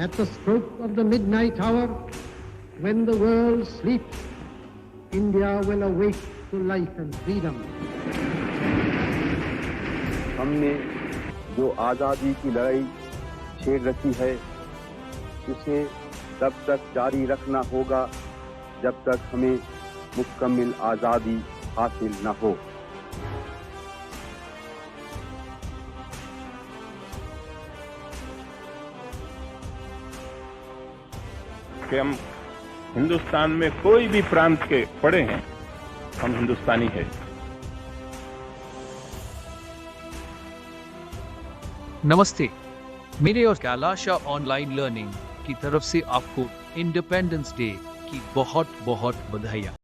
At the stroke of the midnight hour, when the world sleeps, India will awake to life and freedom. हमने जो आज़ादी की लड़ाई छेड़ रखी है, उसे तब तक जारी रखना होगा जब तक हमें मुकम्मल आज़ादी हासिल न हो। कि हम हिंदुस्तान में कोई भी प्रांत के पड़े हैं, हम हिंदुस्तानी हैं। नमस्ते, मेरे और कैलाशा ऑनलाइन लर्निंग की तरफ से आपको इंडिपेंडेंस डे की बहुत बहुत बधाइयाँ।